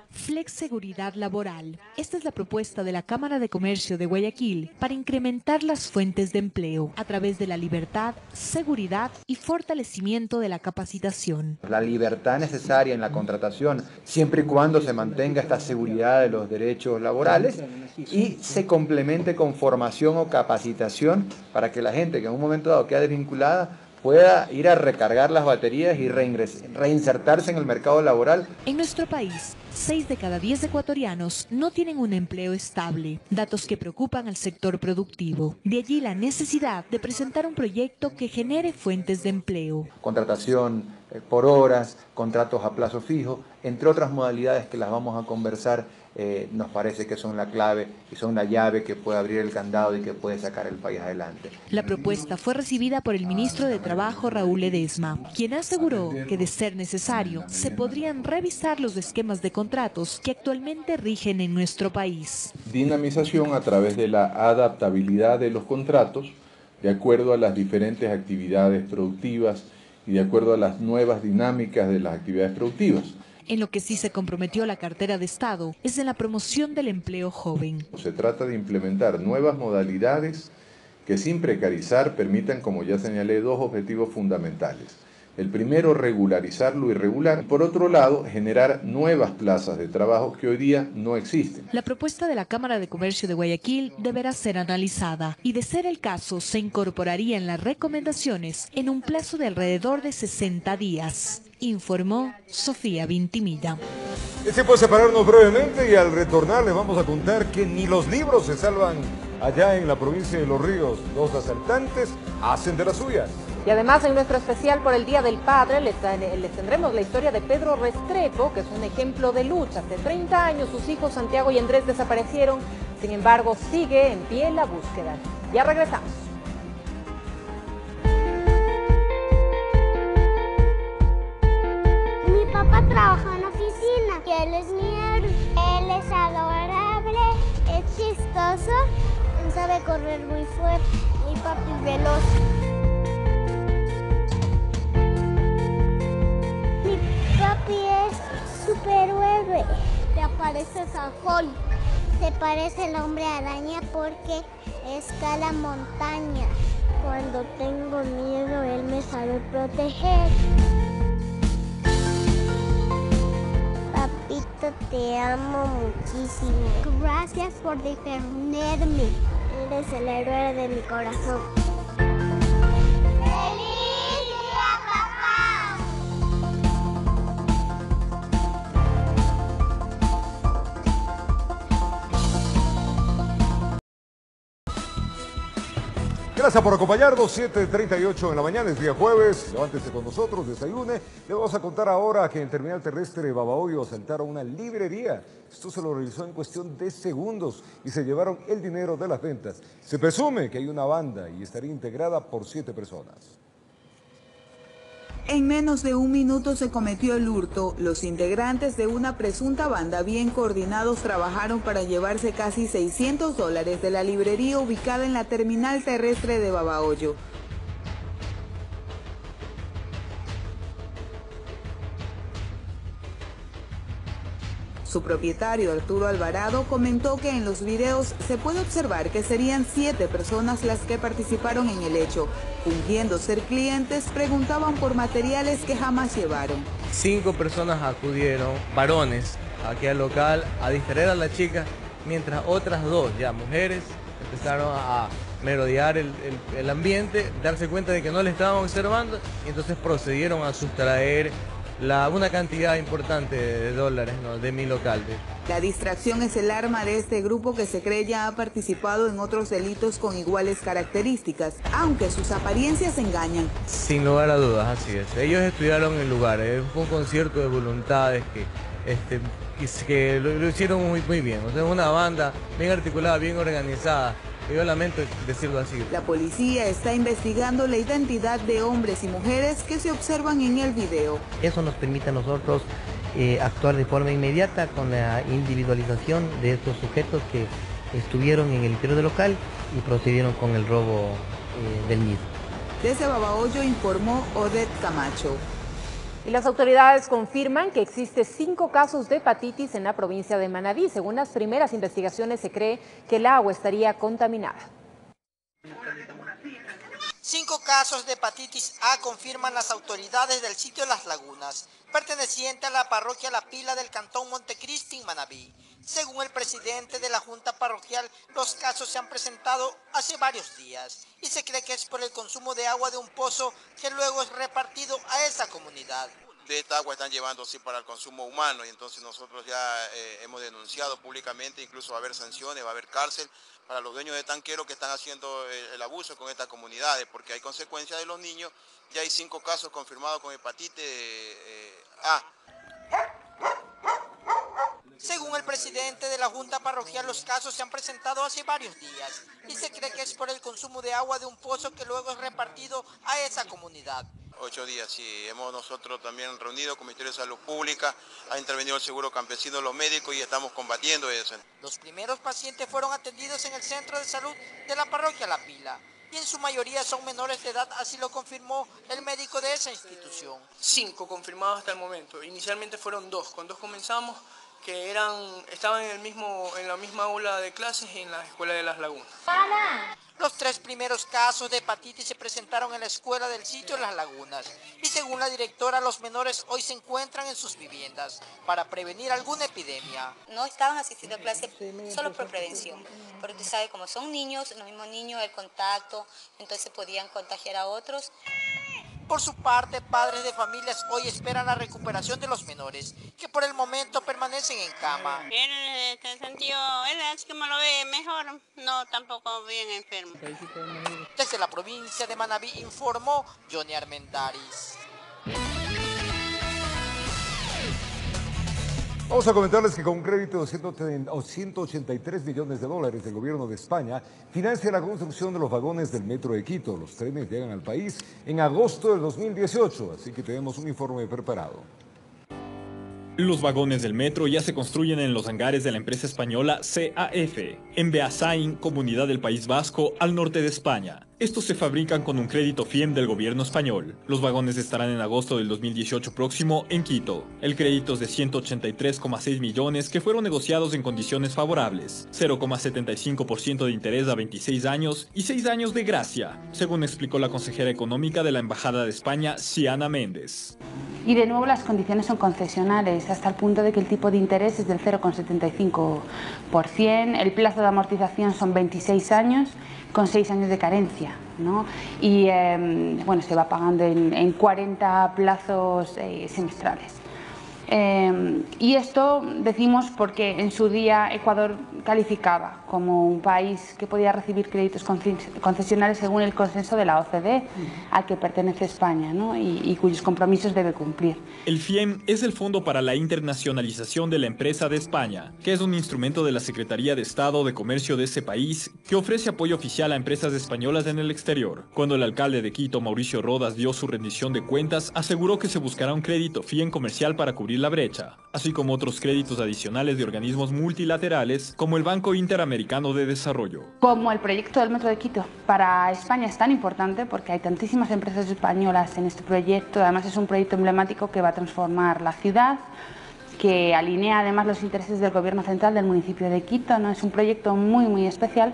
Flexseguridad laboral. Esta es la propuesta de la Cámara de Comercio de Guayaquil para incrementar las fuentes de empleo a través de la libertad, seguridad y fortalecimiento de la capacitación. La libertad necesaria en la contratación, siempre y cuando se mantenga esta seguridad de los derechos laborales y se complemente con formación o capacitación para que la gente que en un momento dado queda desvinculada pueda ir a recargar las baterías y reinsertarse en el mercado laboral. En nuestro país, 6 de cada 10 ecuatorianos no tienen un empleo estable, datos que preocupan al sector productivo. De allí la necesidad de presentar un proyecto que genere fuentes de empleo. Contratación por horas, contratos a plazo fijo, entre otras modalidades que las vamos a conversar, nos parece que son la clave y son la llave que puede abrir el candado y que puede sacar el país adelante. La propuesta fue recibida por el ministro de Trabajo, Raúl Ledesma, quien aseguró que de ser necesario, se podrían revisar los esquemas de contratos que actualmente rigen en nuestro país. Dinamización a través de la adaptabilidad de los contratos de acuerdo a las diferentes actividades productivas y de acuerdo a las nuevas dinámicas de las actividades productivas. En lo que sí se comprometió la cartera de Estado es en la promoción del empleo joven. Se trata de implementar nuevas modalidades que sin precarizar permitan, como ya señalé, 2 objetivos fundamentales. El primero, regularizar lo irregular. Por otro lado, generar nuevas plazas de trabajo que hoy día no existen. La propuesta de la Cámara de Comercio de Guayaquil deberá ser analizada y, de ser el caso, se incorporaría en las recomendaciones en un plazo de alrededor de 60 días, informó Sofía Vintimilla. Es tiempo de separarnos brevemente y al retornar les vamos a contar que ni los libros se salvan allá en la provincia de Los Ríos. 2 asaltantes hacen de las suyas. Y además en nuestro especial por el Día del Padre les tendremos la historia de Pedro Restrepo, que es un ejemplo de lucha. Hace 30 años sus hijos Santiago y Andrés desaparecieron, sin embargo sigue en pie la búsqueda. Ya regresamos. Mi papá trabaja en la oficina y él es mi héroe. Él es adorable, es chistoso, sabe correr muy fuerte. Mi papi es veloz. Papi es superhéroe. Te parece San Juan. Se parece al hombre araña porque escala montaña. Cuando tengo miedo, él me sabe proteger. Papito, te amo muchísimo. Gracias por defenderme. Eres el héroe de mi corazón. Gracias por acompañarnos, 7:38 en la mañana, es día jueves, levántese con nosotros, desayune. Le vamos a contar ahora que en el terminal terrestre de Babahoyo asaltaron una librería. Esto se lo realizó en cuestión de segundos y se llevaron el dinero de las ventas. Se presume que hay una banda y estaría integrada por 7 personas. En menos de un minuto se cometió el hurto. Los integrantes de una presunta banda bien coordinados trabajaron para llevarse casi $600 de la librería ubicada en la terminal terrestre de Babahoyo. Su propietario, Arturo Alvarado, comentó que en los videos se puede observar que serían 7 personas las que participaron en el hecho. Fingiendo ser clientes, preguntaban por materiales que jamás llevaron. 5 personas acudieron, varones, aquí al local, a distraer a la chica, mientras otras 2, ya mujeres, empezaron a merodear el ambiente, darse cuenta de que no le estaban observando, y entonces procedieron a sustraer una cantidad importante de dólares, ¿no?, de mi local. La distracción es el arma de este grupo que se cree ya ha participado en otros delitos con iguales características, aunque sus apariencias engañan. Sin lugar a dudas, así es. Ellos estudiaron el lugar, fue un concierto de voluntades que lo hicieron muy bien. O sea, una banda bien articulada, bien organizada. Yo lamento decirlo así. La policía está investigando la identidad de hombres y mujeres que se observan en el video. Eso nos permite a nosotros actuar de forma inmediata con la individualización de estos sujetos que estuvieron en el interior del local y procedieron con el robo del mismo. Desde Babahoyo informó Odette Camacho. Y las autoridades confirman que existe 5 casos de hepatitis en la provincia de Manabí. Según las primeras investigaciones, se cree que el agua estaría contaminada. 5 casos de hepatitis A confirman las autoridades del sitio Las Lagunas, perteneciente a la parroquia La Pila del cantón Montecristi, en Manabí. Según el presidente de la Junta Parroquial, los casos se han presentado hace varios días y se cree que es por el consumo de agua de un pozo que luego es repartido a esa comunidad. De esta agua están llevando sí para el consumo humano y entonces nosotros ya hemos denunciado públicamente, incluso va a haber sanciones, va a haber cárcel para los dueños de tanqueros que están haciendo el abuso con estas comunidades, porque hay consecuencias de los niños. Ya hay 5 casos confirmados con hepatitis A. Según el presidente de la Junta Parroquial, los casos se han presentado hace varios días y se cree que es por el consumo de agua de un pozo que luego es repartido a esa comunidad. 8 días, sí. Hemos nosotros también reunido con el Ministerio de Salud Pública, ha intervenido el Seguro Campesino, los médicos y estamos combatiendo eso. Los primeros pacientes fueron atendidos en el Centro de Salud de la Parroquia La Pila y en su mayoría son menores de edad, así lo confirmó el médico de esa institución. 5 confirmados hasta el momento. Inicialmente fueron 2, con 2 comenzamos, que estaban en la misma aula de clases en la escuela de Las Lagunas. Los 3 primeros casos de hepatitis se presentaron en la escuela del sitio Las Lagunas y según la directora, los menores hoy se encuentran en sus viviendas para prevenir alguna epidemia. No estaban asistiendo a clase solo por prevención, porque usted sabe, como son niños, los mismos niños, el contacto, entonces podían contagiar a otros. Por su parte, padres de familias hoy esperan la recuperación de los menores, que por el momento permanecen en cama. Él, en este sentido, él es como lo ve mejor, no tampoco bien enfermo. Desde la provincia de Manabí informó Johnny Armendáriz. Vamos a comentarles que con un crédito de 183 millones de dólares del gobierno de España financia la construcción de los vagones del Metro de Quito. Los trenes llegan al país en agosto del 2018, así que tenemos un informe preparado. Los vagones del metro ya se construyen en los hangares de la empresa española CAF, en Beasain, comunidad del País Vasco, al norte de España. Estos se fabrican con un crédito FIEM del gobierno español. Los vagones estarán en agosto del 2018 próximo en Quito. El crédito es de 183,6 millones que fueron negociados en condiciones favorables, 0,75% de interés a 26 años y 6 años de gracia, según explicó la consejera económica de la Embajada de España, Siana Méndez. Y de nuevo las condiciones son concesionales, hasta el punto de que el tipo de interés es del 0,75%, el plazo de amortización son 26 años, con 6 años de carencia, ¿no? Y bueno, se va pagando en 40 plazos semestrales. Y esto decimos porque en su día Ecuador calificaba como un país que podía recibir créditos concesionales según el consenso de la OCDE, al que pertenece España, ¿no? y cuyos compromisos debe cumplir. El FIEM es el Fondo para la Internacionalización de la Empresa de España, que es un instrumento de la Secretaría de Estado de Comercio de ese país que ofrece apoyo oficial a empresas españolas en el exterior. Cuando el alcalde de Quito, Mauricio Rodas, dio su rendición de cuentas, aseguró que se buscará un crédito FIEM comercial para cubrir la brecha, así como otros créditos adicionales de organismos multilaterales como el Banco Interamericano de Desarrollo. Como el proyecto del Metro de Quito para España es tan importante porque hay tantísimas empresas españolas en este proyecto, además es un proyecto emblemático que va a transformar la ciudad, que alinea además los intereses del gobierno central del municipio de Quito, ¿no? Es un proyecto muy especial.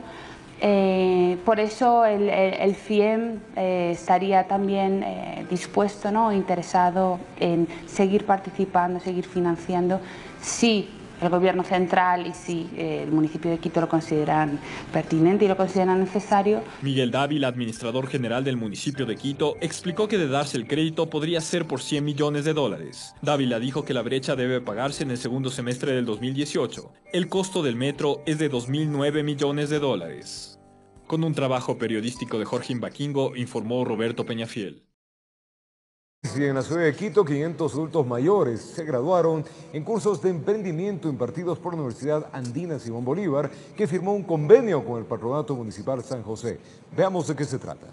Por eso el FIEM estaría también dispuesto, ¿no? Interesado en seguir participando, seguir financiando, si el gobierno central y si el municipio de Quito lo consideran pertinente y lo consideran necesario. Miguel Dávila, administrador general del municipio de Quito, explicó que de darse el crédito podría ser por 100 millones de dólares. Dávila dijo que la brecha debe pagarse en el segundo semestre del 2018. El costo del metro es de 2.009 millones de dólares. Con un trabajo periodístico de Jorge Imbaquingo, informó Roberto Peñafiel. Y en la ciudad de Quito, 500 adultos mayores se graduaron en cursos de emprendimiento impartidos por la Universidad Andina Simón Bolívar, que firmó un convenio con el Patronato Municipal San José. Veamos de qué se trata.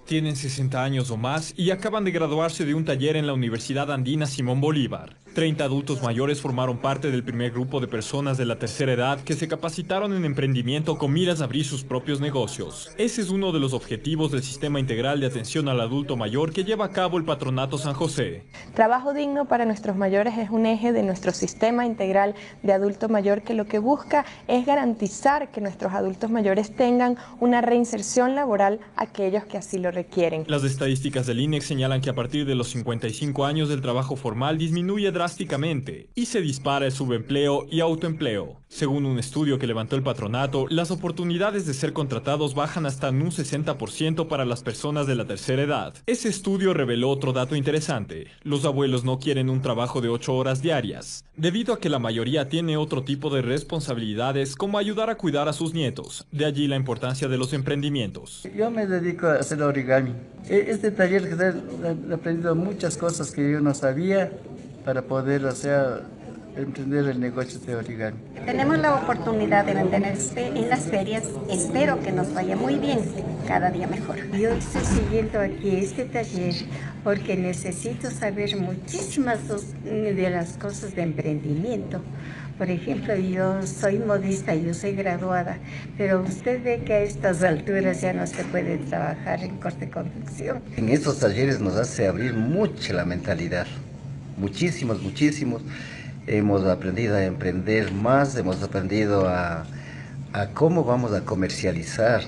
Tienen 60 años o más y acaban de graduarse de un taller en la Universidad Andina Simón Bolívar. 30 adultos mayores formaron parte del primer grupo de personas de la tercera edad que se capacitaron en emprendimiento con miras a abrir sus propios negocios. Ese es uno de los objetivos del Sistema Integral de Atención al Adulto Mayor que lleva a cabo el Patronato San José. Trabajo digno para nuestros mayores es un eje de nuestro Sistema Integral de Adulto Mayor que lo que busca es garantizar que nuestros adultos mayores tengan una reinserción laboral a aquellos que así lo requieren. Las estadísticas del INEC señalan que a partir de los 55 años el trabajo formal disminuye drásticamente y se dispara el subempleo y autoempleo. Según un estudio que levantó el patronato, las oportunidades de ser contratados bajan hasta en un 60% para las personas de la tercera edad. Ese estudio reveló otro dato interesante. Los abuelos no quieren un trabajo de 8 horas diarias, debido a que la mayoría tiene otro tipo de responsabilidades como ayudar a cuidar a sus nietos. De allí la importancia de los emprendimientos. Yo me dedico a hacer origami. Este taller he aprendido muchas cosas que yo no sabía para poder emprender el negocio de origami. Tenemos la oportunidad de vender en las ferias. Espero que nos vaya muy bien, cada día mejor. Yo estoy siguiendo aquí este taller porque necesito saber muchísimas de las cosas de emprendimiento. Por ejemplo, yo soy modista, yo soy graduada, pero usted ve que a estas alturas ya no se puede trabajar en corte y confección. En estos talleres nos hace abrir mucho la mentalidad, muchísimos. Hemos aprendido a emprender más, hemos aprendido a cómo vamos a comercializar,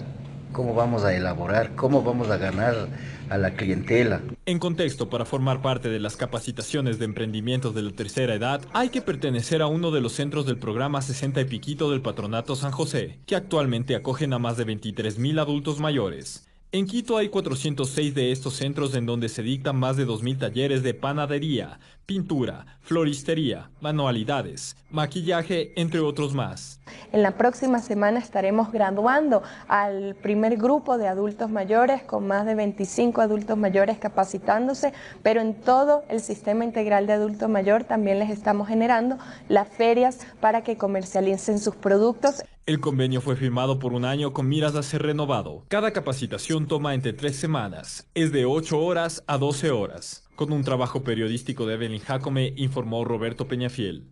cómo vamos a elaborar, cómo vamos a ganar a la clientela. En contexto, para formar parte de las capacitaciones de emprendimientos de la tercera edad, hay que pertenecer a uno de los centros del programa 60 y Piquito del Patronato San José, que actualmente acogen a más de 23.000 adultos mayores. En Quito hay 406 de estos centros en donde se dictan más de 2.000 talleres de panadería, pintura, floristería, manualidades, maquillaje, entre otros más. En la próxima semana estaremos graduando al primer grupo de adultos mayores con más de 25 adultos mayores capacitándose, pero en todo el Sistema Integral de Adulto Mayor también les estamos generando las ferias para que comercialicen sus productos. El convenio fue firmado por un año con miras a ser renovado. Cada capacitación toma entre 3 semanas. Es de 8 horas a 12 horas. Con un trabajo periodístico de Evelyn Jacome, informó Roberto Peñafiel.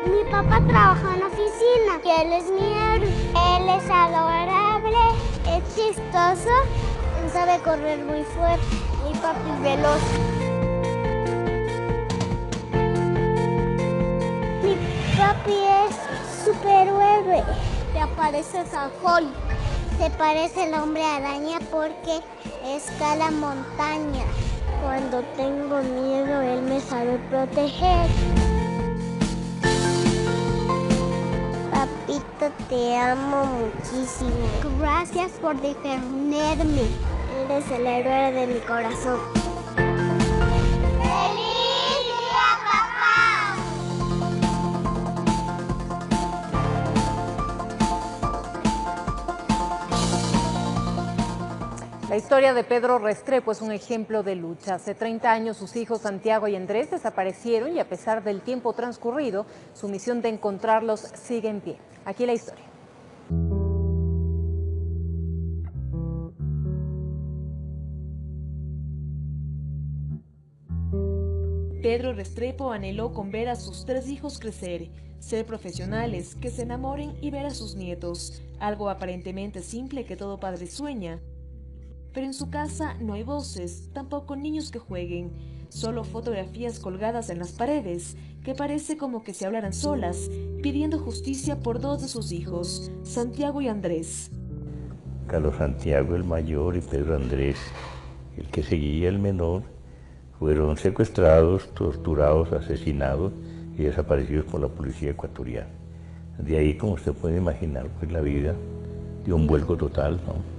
Mi papá trabaja en oficina y él es mi héroe. Él es adorable, es chistoso, sabe correr muy fuerte. Mi papi es veloz. Papi es superhéroe. Te aparece San Hulk. Se parece al hombre araña porque escala montaña. Cuando tengo miedo, él me sabe proteger. Papito, te amo muchísimo. Gracias por defenderme. Eres el héroe de mi corazón. La historia de Pedro Restrepo es un ejemplo de lucha. Hace 30 años sus hijos Santiago y Andrés desaparecieron y a pesar del tiempo transcurrido, su misión de encontrarlos sigue en pie. Aquí la historia. Pedro Restrepo anheló con ver a sus 3 hijos crecer, ser profesionales, que se enamoren y ver a sus nietos, algo aparentemente simple que todo padre sueña. Pero en su casa no hay voces, tampoco niños que jueguen, solo fotografías colgadas en las paredes, que parece como que se hablaran solas, pidiendo justicia por 2 de sus hijos, Santiago y Andrés. Carlos Santiago el mayor y Pedro Andrés, el que seguía el menor, fueron secuestrados, torturados, asesinados y desaparecidos por la policía ecuatoriana. De ahí, como usted puede imaginar, pues la vida dio un vuelco total, ¿no?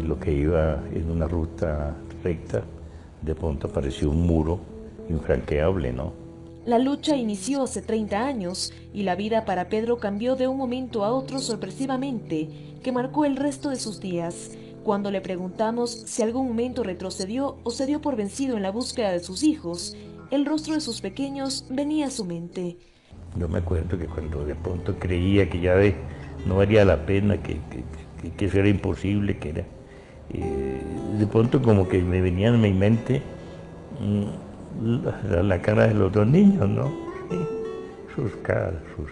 Lo que iba en una ruta recta, de pronto apareció un muro infranqueable, ¿no? La lucha inició hace 30 años y la vida para Pedro cambió de un momento a otro sorpresivamente, que marcó el resto de sus días. Cuando le preguntamos si algún momento retrocedió o se dio por vencido en la búsqueda de sus hijos, el rostro de sus pequeños venía a su mente. Yo me acuerdo que cuando de pronto creía que ya no valía la pena, que eso era imposible, que De pronto como que me venía en mi mente la cara de los dos niños, ¿no? Sí, sus caras, sus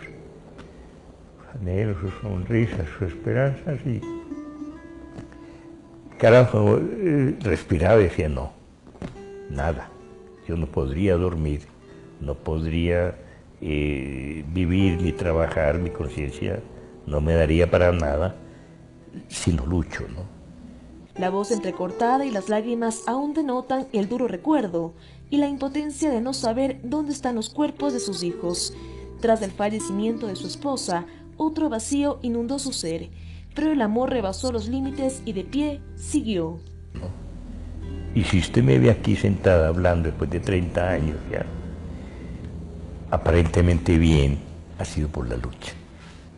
anhelos, sus sonrisas, sus esperanzas y carajo, respiraba y decía no, nada, yo no podría dormir, no podría vivir ni trabajar, mi conciencia no me daría para nada si no lucho, ¿no? La voz entrecortada y las lágrimas aún denotan el duro recuerdo y la impotencia de no saber dónde están los cuerpos de sus hijos. Tras el fallecimiento de su esposa, otro vacío inundó su ser, pero el amor rebasó los límites y de pie siguió. Y si usted me ve aquí sentada hablando después de 30 años ya, aparentemente bien, ha sido por la lucha.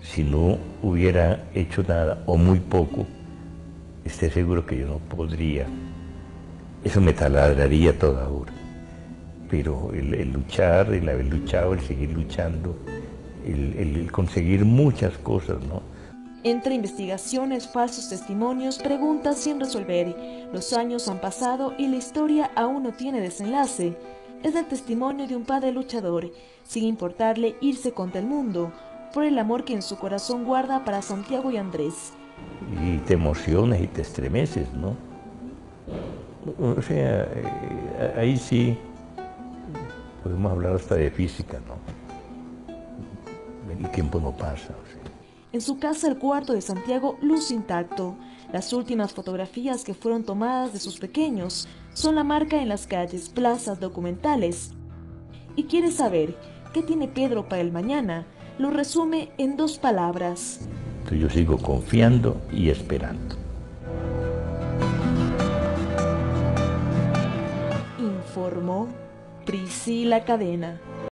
Si no hubiera hecho nada o muy poco, esté seguro que yo no podría. Eso me taladraría toda hora. Pero el luchar, el haber luchado, el seguir luchando, el conseguir muchas cosas, ¿no? Entre investigaciones, falsos testimonios, preguntas sin resolver, los años han pasado y la historia aún no tiene desenlace. Es el testimonio de un padre luchador, sin importarle irse contra el mundo, por el amor que en su corazón guarda para Santiago y Andrés. Y te emocionas y te estremeces, ¿no? O sea, ahí sí podemos hablar hasta de física, ¿no? El tiempo no pasa. O sea. En su casa, el cuarto de Santiago luce intacto. Las últimas fotografías que fueron tomadas de sus pequeños son la marca en las calles, plazas, documentales. Y quiere saber qué tiene Pedro para el mañana. Lo resume en 2 palabras. Yo sigo confiando y esperando. Informó Priscila Cadena.